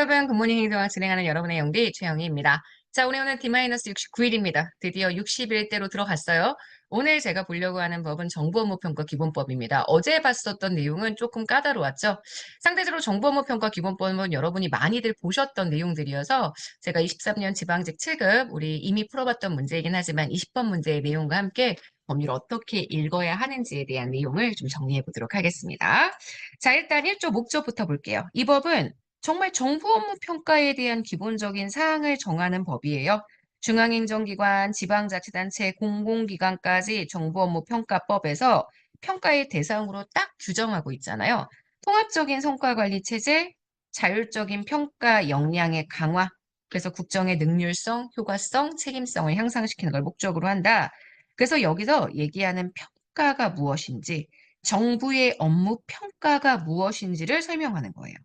여러분, 굿모닝 행동을 진행하는 여러분의 영디 최영희입니다. 자, 오늘은 D-69일입니다. 드디어 60일대로 들어갔어요. 오늘 제가 보려고 하는 법은 정보업무평가 기본법입니다. 어제 봤었던 내용은 조금 까다로웠죠. 상대적으로 정보업무평가 기본법은 여러분이 많이들 보셨던 내용들이어서 제가 23년 지방직 7급, 우리 이미 풀어봤던 문제이긴 하지만 20번 문제의 내용과 함께 법률을 어떻게 읽어야 하는지에 대한 내용을 좀 정리해 보도록 하겠습니다. 자, 일단 1조 목적부터 볼게요. 이 법은 정말 정부 업무 평가에 대한 기본적인 사항을 정하는 법이에요. 중앙행정기관, 지방자치단체, 공공기관까지 정부업무평가법에서 평가의 대상으로 딱 규정하고 있잖아요. 통합적인 성과관리체제, 자율적인 평가 역량의 강화, 그래서 국정의 능률성, 효과성, 책임성을 향상시키는 걸 목적으로 한다. 그래서 여기서 얘기하는 평가가 무엇인지, 정부의 업무 평가가 무엇인지를 설명하는 거예요.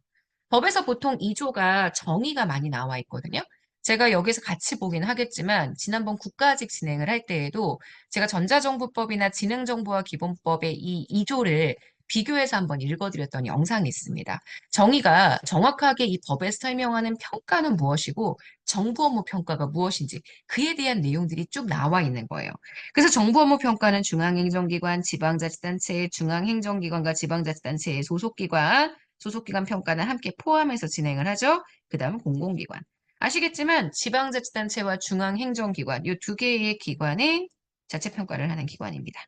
법에서 보통 2조가 정의가 많이 나와 있거든요. 제가 여기서 같이 보긴 하겠지만 지난번 국가직 진행을 할 때에도 제가 전자정부법이나 지능정보화 기본법의 이 2조를 비교해서 한번 읽어드렸던 영상이 있습니다. 정의가 정확하게 이 법에서 설명하는 평가는 무엇이고 정부 업무 평가가 무엇인지 그에 대한 내용들이 쭉 나와 있는 거예요. 그래서 정부 업무 평가는 중앙행정기관, 지방자치단체, 중앙행정기관과 지방자치단체의 소속기관 평가는 함께 포함해서 진행을 하죠. 그 다음은 공공기관. 아시겠지만 지방자치단체와 중앙행정기관 이 두 개의 기관의 자체평가를 하는 기관입니다.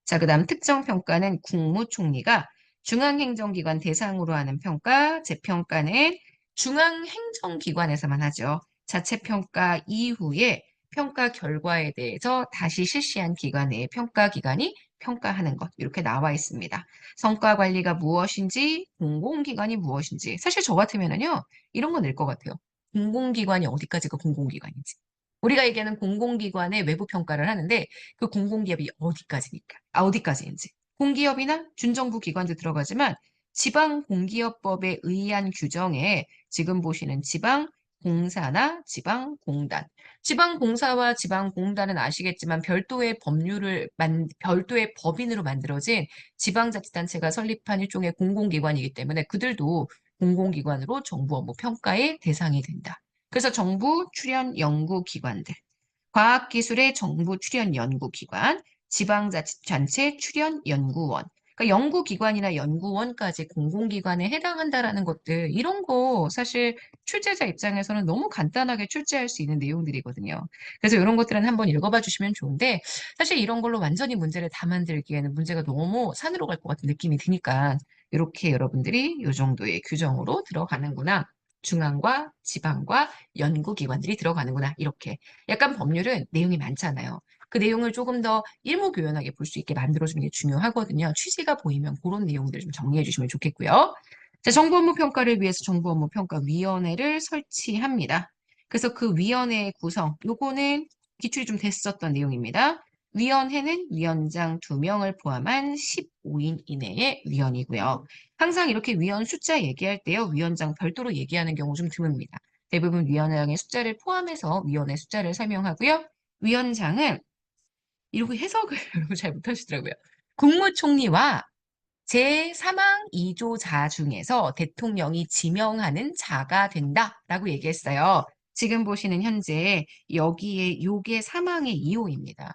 자, 그 다음 특정평가는 국무총리가 중앙행정기관 대상으로 하는 평가, 재평가는 중앙행정기관에서만 하죠. 자체평가 이후에 평가 결과에 대해서 다시 실시한 기관 내의 평가기관이 평가하는 것 이렇게 나와 있습니다. 성과 관리가 무엇인지, 공공기관이 무엇인지. 사실 저 같으면은요, 이런 거 낼 것 같아요. 공공기관이 어디까지가 공공기관인지. 우리가 얘기하는 공공기관의 외부 평가를 하는데 그 공공기업이 어디까지니까, 어디까지인지. 공기업이나 준정부 기관도 들어가지만 지방공기업법에 의한 규정에 지금 보시는 지방공사나 지방공단. 지방공사와 지방공단은 아시겠지만 별도의 법인으로 만들어진 지방자치단체가 설립한 일종의 공공기관이기 때문에 그들도 공공기관으로 정부 업무 평가의 대상이 된다. 그래서 정부 출연 연구기관들, 과학기술의 정부 출연 연구기관, 지방자치단체 출연 연구원, 그러니까 연구기관이나 연구원까지 공공기관에 해당한다라는 것들, 이런 거 사실 출제자 입장에서는 너무 간단하게 출제할 수 있는 내용들이거든요. 그래서 이런 것들은 한번 읽어봐 주시면 좋은데, 사실 이런 걸로 완전히 문제를 다 만들기에는 문제가 너무 산으로 갈 것 같은 느낌이 드니까, 이렇게 여러분들이 이 정도의 규정으로 들어가는구나. 중앙과 지방과 연구기관들이 들어가는구나. 이렇게. 약간 법률은 내용이 많잖아요. 그 내용을 조금 더 일목요연하게 볼 수 있게 만들어주는 게 중요하거든요. 취지가 보이면 그런 내용들을 좀 정리해 주시면 좋겠고요. 자, 정부 업무 평가를 위해서 정부 업무 평가위원회를 설치합니다. 그래서 그 위원회의 구성, 요거는 기출이 좀 됐었던 내용입니다. 위원회는 위원장 2명을 포함한 15인 이내의 위원이고요. 항상 이렇게 위원 숫자 얘기할 때요, 위원장 별도로 얘기하는 경우 좀 드뭅니다. 대부분 위원장의 숫자를 포함해서 위원회 숫자를 설명하고요. 위원장은 이러고 해석을 잘 못하시더라고요. 국무총리와 제3항 2조자 중에서 대통령이 지명하는 자가 된다라고 얘기했어요. 지금 보시는 현재 여기에 요게 3항의 2호입니다.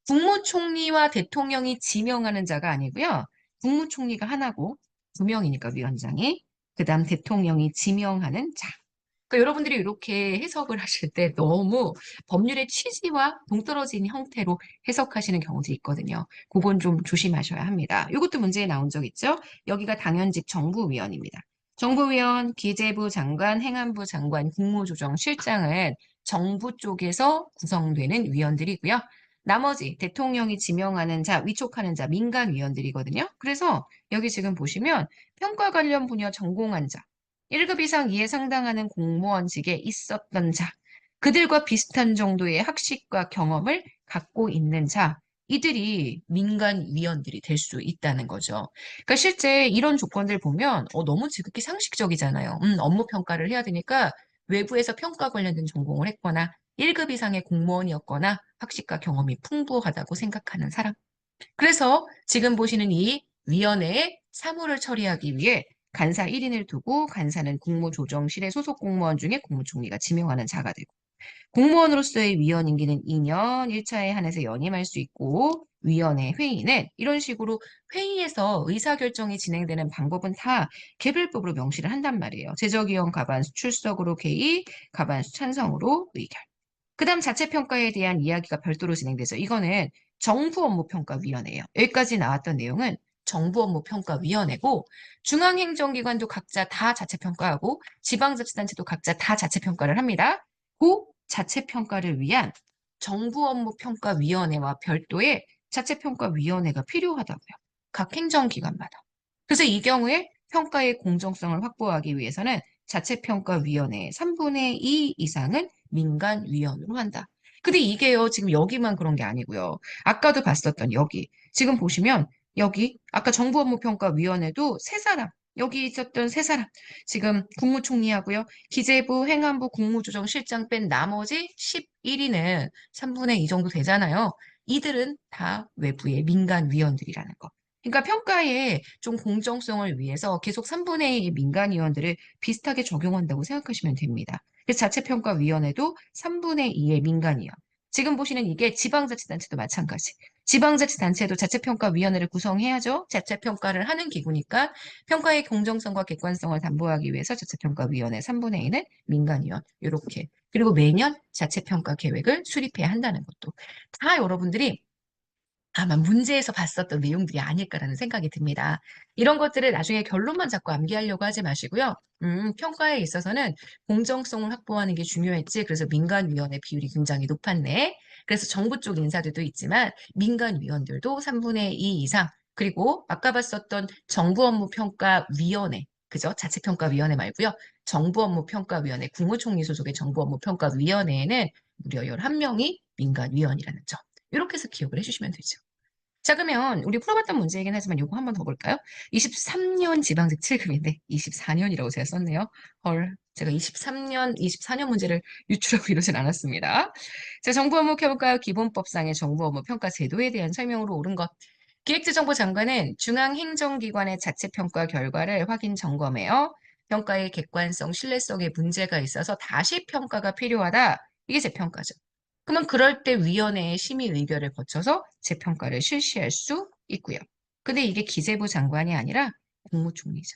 국무총리와 대통령이 지명하는 자가 아니고요. 국무총리가 하나고 2명이니까 위원장이 그다음 대통령이 지명하는 자. 그러니까 여러분들이 이렇게 해석을 하실 때 너무 법률의 취지와 동떨어진 형태로 해석하시는 경우도 있거든요. 그건 좀 조심하셔야 합니다. 이것도 문제에 나온 적 있죠? 여기가 당연직 정부위원입니다. 정부위원, 기재부 장관, 행안부 장관, 국무조정실장은 정부 쪽에서 구성되는 위원들이고요. 나머지 대통령이 지명하는 자, 위촉하는 자, 민간위원들이거든요. 그래서 여기 지금 보시면 평가 관련 분야 전공한 자, 1급 이상 이에 상당하는 공무원직에 있었던 자, 그들과 비슷한 정도의 학식과 경험을 갖고 있는 자, 이들이 민간위원들이 될 수 있다는 거죠. 그러니까 실제 이런 조건들 보면 너무 지극히 상식적이잖아요. 업무 평가를 해야 되니까 외부에서 평가 관련된 전공을 했거나 1급 이상의 공무원이었거나 학식과 경험이 풍부하다고 생각하는 사람. 그래서 지금 보시는 이 위원회의 사무를 처리하기 위해 간사 1인을 두고 간사는 국무조정실의 소속 공무원 중에 국무총리가 지명하는 자가 되고 공무원으로서의 위원 임기는 2년, 1차에 한해서 연임할 수 있고 위원회 회의는 이런 식으로 회의에서 의사결정이 진행되는 방법은 다 개별법으로 명시를 한단 말이에요. 제적위원 과반수 출석으로 개의, 과반수 찬성으로 의결. 그다음 자체평가에 대한 이야기가 별도로 진행되죠. 이거는 정부업무평가위원회예요. 여기까지 나왔던 내용은 정부업무평가위원회고 중앙행정기관도 각자 다 자체평가하고 지방자치단체도 각자 다 자체평가를 합니다. 그 자체평가를 위한 정부업무평가위원회와 별도의 자체평가위원회가 필요하다고요. 각 행정기관마다. 그래서 이 경우에 평가의 공정성을 확보하기 위해서는 자체평가위원회의 3분의 2 이상은 민간위원으로 한다. 근데 이게요, 지금 여기만 그런 게 아니고요. 아까도 봤었던 여기. 지금 보시면 여기 아까 정부업무평가위원회도 세 사람, 여기 있었던 세 사람. 지금 국무총리하고요. 기재부, 행안부, 국무조정실장 뺀 나머지 11인은 3분의 2 정도 되잖아요. 이들은 다 외부의 민간위원들이라는 거. 그러니까 평가에 좀 공정성을 위해서 계속 3분의 2 민간위원들을 비슷하게 적용한다고 생각하시면 됩니다. 그래서 자체평가위원회도 3분의 2의 민간위원. 지금 보시는 이게 지방자치단체도 마찬가지. 지방자치단체도 자체평가위원회를 구성해야죠. 자체평가를 하는 기구니까 평가의 공정성과 객관성을 담보하기 위해서 자체평가위원회 3분의 2는 민간위원. 이렇게. 그리고 매년 자체평가 계획을 수립해야 한다는 것도. 다 여러분들이 아마 문제에서 봤었던 내용들이 아닐까라는 생각이 듭니다. 이런 것들을 나중에 결론만 잡고 암기하려고 하지 마시고요. 평가에 있어서는 공정성을 확보하는 게 중요했지. 그래서 민간위원회 비율이 굉장히 높았네. 그래서 정부 쪽 인사들도 있지만 민간위원들도 3분의 2 이상 그리고 아까 봤었던 정부업무평가위원회 그죠? 자체평가위원회 말고요. 정부업무평가위원회, 국무총리 소속의 정부업무평가위원회에는 무려 11명이 민간위원이라는 점. 이렇게 해서 기억을 해주시면 되죠. 자, 그러면 우리 풀어봤던 문제이긴 하지만 이거 한번 더 볼까요? 23년 지방직 7급인데 24년이라고 제가 썼네요. 헐, 제가 24년 문제를 유출하고 이러진 않았습니다. 자, 정부업무평가 기본법상의 정부업무평가 제도에 대한 설명으로 옳은 것. 기획재정부 장관은 중앙행정기관의 자체평가 결과를 확인 점검해요. 평가의 객관성, 신뢰성에 문제가 있어서 다시 평가가 필요하다. 이게 재평가죠. 그러면 그럴 때 위원회의 심의 의결을 거쳐서 재평가를 실시할 수 있고요. 근데 이게 기재부 장관이 아니라 국무총리죠.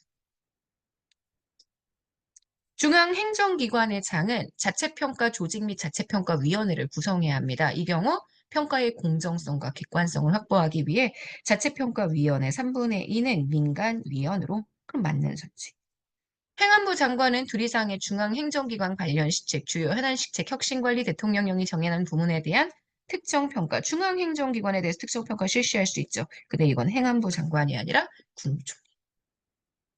중앙행정기관의 장은 자체평가 조직 및 자체평가위원회를 구성해야 합니다. 이 경우 평가의 공정성과 객관성을 확보하기 위해 자체평가위원회 3분의 2는 민간위원으로 그럼 맞는 선지. 행안부 장관은 둘 이상의 중앙행정기관 관련 시책, 주요 현안 시책, 혁신관리 대통령령이 정해놓은 부문에 대한 특정평가, 중앙행정기관에 대해서 특정평가 실시할 수 있죠. 근데 이건 행안부 장관이 아니라 국무총리.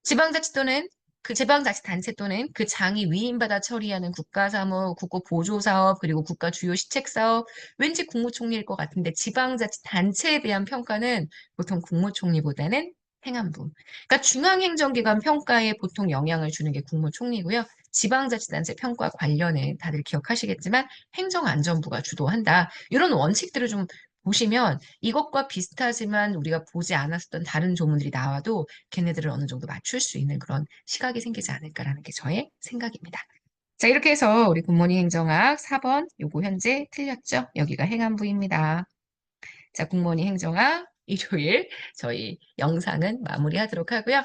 지방자치 또는 그 지방자치단체 또는 그 장이 위임받아 처리하는 국가사무, 국고보조사업, 그리고 국가 주요 시책사업, 왠지 국무총리일 것 같은데 지방자치단체에 대한 평가는 보통 국무총리보다는 행안부. 그러니까 중앙행정기관 평가에 보통 영향을 주는 게 국무총리고요. 지방자치단체 평가 관련해 다들 기억하시겠지만 행정안전부가 주도한다. 이런 원칙들을 좀 보시면 이것과 비슷하지만 우리가 보지 않았었던 다른 조문들이 나와도 걔네들을 어느 정도 맞출 수 있는 그런 시각이 생기지 않을까라는 게 저의 생각입니다. 자, 이렇게 해서 우리 굿모닝 행정학 4번 요거 현재 틀렸죠? 여기가 행안부입니다. 자, 굿모닝 행정학 일요일 저희 영상은 마무리하도록 하고요.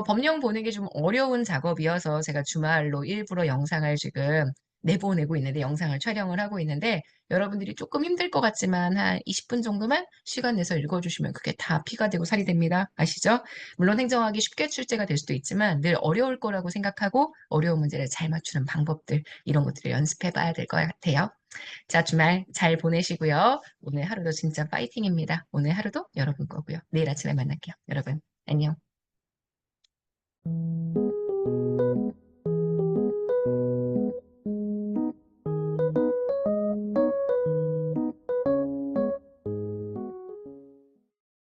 법령 보는 게 좀 어려운 작업이어서 제가 주말로 일부러 영상을 지금 내보내고 있는데 영상을 촬영을 하고 있는데 여러분들이 조금 힘들 것 같지만 한 20분 정도만 시간 내서 읽어주시면 그게 다 피가 되고 살이 됩니다. 아시죠? 물론 행정학이 쉽게 출제가 될 수도 있지만 늘 어려울 거라고 생각하고 어려운 문제를 잘 맞추는 방법들 이런 것들을 연습해 봐야 될 것 같아요. 자, 주말 잘 보내시고요. 오늘 하루도 진짜 파이팅입니다. 오늘 하루도 여러분 거고요. 내일 아침에 만날게요. 여러분, 안녕.